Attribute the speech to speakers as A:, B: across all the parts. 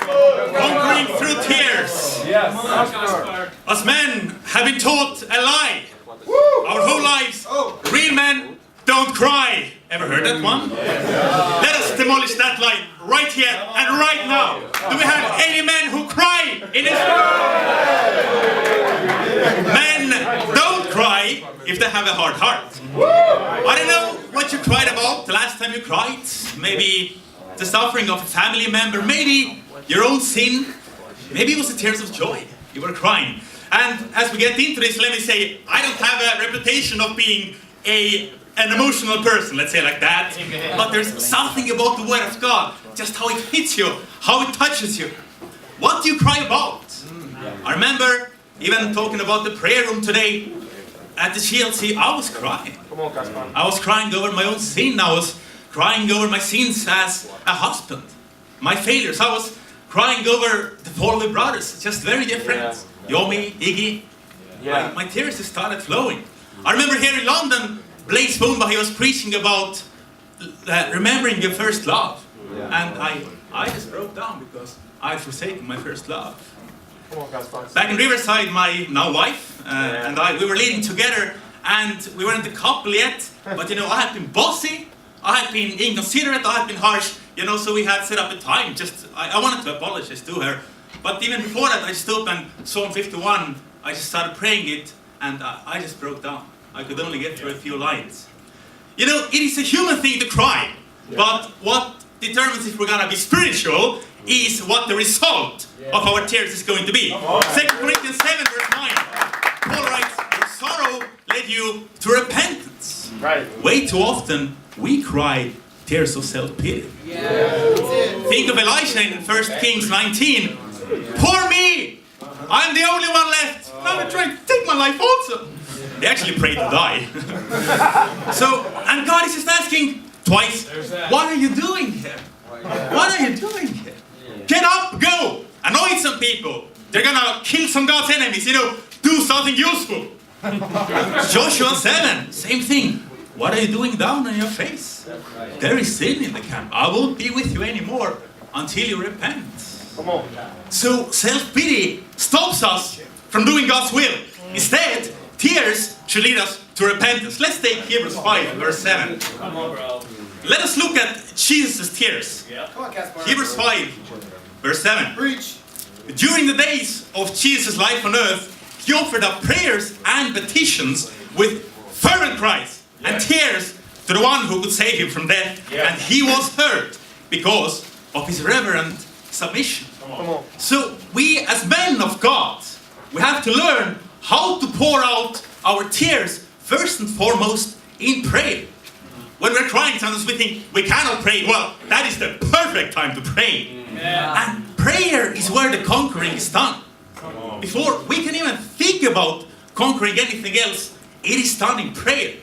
A: Conquering through tears.
B: Yes.
A: Us men have been taught a lie our whole lives. Real men don't cry. Ever heard that one? Let us demolish that lie right here and right now. Do we have any men who cry in this room? Men don't cry if they have a hard heart. I don't know what you cried about the last time you cried. Maybe the suffering of a family member. Maybe your own sin. Maybe it was the tears of joy. You were crying. And as we get into this, let me say, I don't have a reputation of being an emotional person, let's say like that. But there's something about the Word of God, just how it hits you, how it touches you. What do you cry about? I remember even talking about the prayer room today at the GLC, I was crying.
B: Come on, Kaspar.
A: I was crying over my own sin. I was crying over my sins as a husband. My failures. I was crying over the fall of the brothers. Just very different. Yomi, Iggy. My tears just started flowing. I remember here in London, Blaise Boomba, he was preaching about remembering your first love. And I just broke down because I'd forsaken my first love. Back in Riverside, my now wife and we were leading together, and we weren't a couple yet, but you know, I had been bossy, I had been inconsiderate, I had been harsh, you know, so we had set up a time. I wanted to apologize to her, but even before that, I stood and Psalm 51, I just started praying it, and I just broke down. I could only get through a few lines. You know, it is a human thing to cry, but what determines if we're gonna be spiritual is what the result of our tears is going to be. 2 Corinthians 7 verse 9, Paul writes, your sorrow led you to repentance. Way too often we cry tears of self-pity. Think of Elisha in 1 Kings 19. Poor me! I'm the only one left. Now they're trying to take my life also. They actually prayed to die. And God is just asking twice, what are you doing here? What are you doing here? Get up, go! Anoint some people. They're gonna kill some God's enemies, you know, do something useful. Joshua 7, same thing. What are you doing down on your face? There is sin in the camp. I won't be with you anymore until you repent.
B: Come on.
A: So self-pity stops us from doing God's will. Instead, tears should lead us to repentance. Let's take Hebrews 5, verse 7.
C: Come on, bro.
A: Let us look at Jesus' tears.
C: Come on, Kaspar.
A: Hebrews 5, verse 7.
C: Preach.
A: During the days of Jesus' life on earth, he offered up prayers and petitions with fervent cries and tears to the one who could save him from death. And he was heard because of his reverent submission.
B: Come on.
A: So we as men of God, we have to learn how to pour out our tears first and foremost in prayer. When we're crying, sometimes we think we cannot pray. Well, that is the perfect time to pray. And prayer is where the conquering is done. Before we can even think about conquering anything else, it is done in prayer.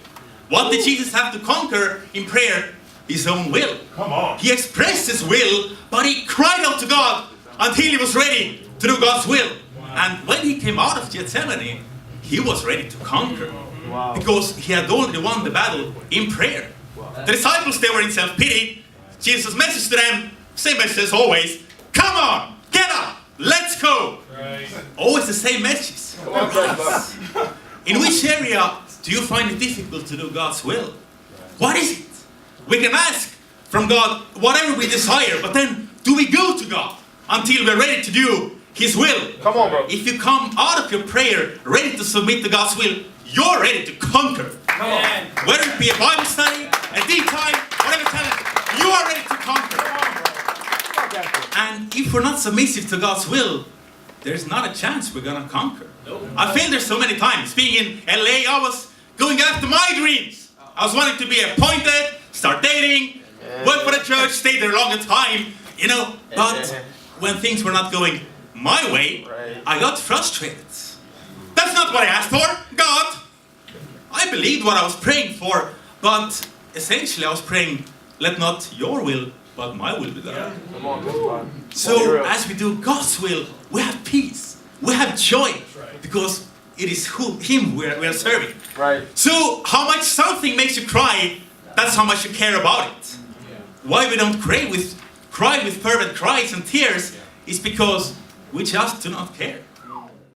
A: What did Jesus have to conquer in prayer? His own will.
B: Come on.
A: He expressed his will, but he cried out to God until he was ready to do God's will. And when he came out of Gethsemane, he was ready to conquer. Because he had already won the battle in prayer. The disciples, they were in self-pity. Jesus' message to them, same message as always. Come on, get up, let's go. Always the same message. In which area do you find it difficult to do God's will? What is it? We can ask from God whatever we desire, but then do we go to God until we're ready to do His will?
B: Come on, bro.
A: If you come out of your prayer ready to submit to God's will, you're ready to conquer.
B: Come on.
A: Whether it be a Bible study, a deep time, whatever talent, you are ready to conquer. And if we're not submissive to God's will, there's not a chance we're gonna conquer. I failed there so many times. Being in LA, I was going after my dreams. I was wanting to be appointed, start dating, work for the church, stay there a long time, you know. But when things were not going my way, I got frustrated. That's not what I asked for, God. I believed what I was praying for, but essentially I was praying, let not your will, but my will be done.
B: Come on, Kaspar.
A: So as we do God's will, we have peace, we have joy, because it is Him we are serving.
B: Right.
A: So how much something makes you cry, that's how much you care about it. Why we don't cry with fervent cries and tears is because we just do not care.